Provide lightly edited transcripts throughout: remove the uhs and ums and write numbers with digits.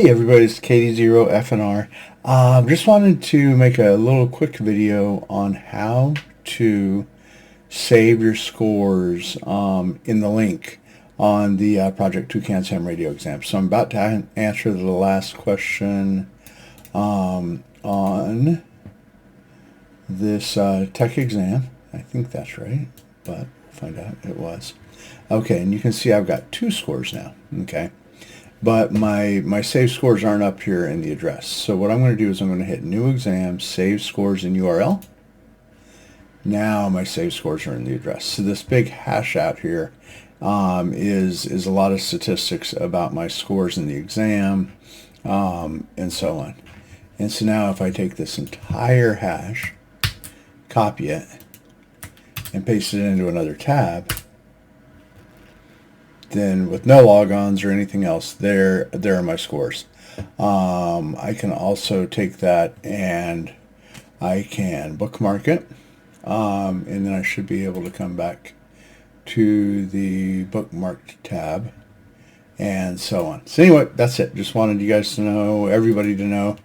Hey everybody, it's KD0FNR. Just wanted to make a little quick video on how to save your scores in the link on the Project TouCans Ham radio exam. So I'm about to answer the last question on this tech exam. I think that's right, but we'll find out. It was. Okay, and you can see I've got 2 scores now. Okay. But my save scores aren't up here in the address. So what I'm going to do is I'm going to hit New Exam, Save Scores in URL. Now my save scores are in the address. So this big hash out here is a lot of statistics about my scores in the exam and so on. And so now if I take this entire hash, copy it, and paste it into another tab, then with no logons or anything else, there are my scores. I can also take that and I can bookmark it, and then I should be able to come back to the bookmarked tab and so on. So anyway, that's it. Just wanted you guys to know, everybody to know,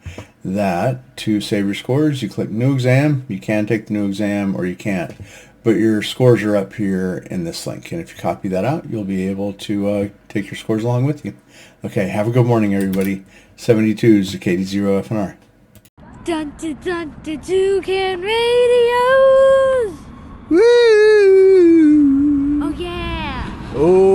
that to save your scores, you click New Exam. You can take the new exam or you can't. But your scores are up here in this link. And if you copy that out, you'll be able to take your scores along with you. Okay, have a good morning, everybody. 72 is the KD0FNR. Dun dun dun dun Toucan radios! Woo! Oh yeah! Oh!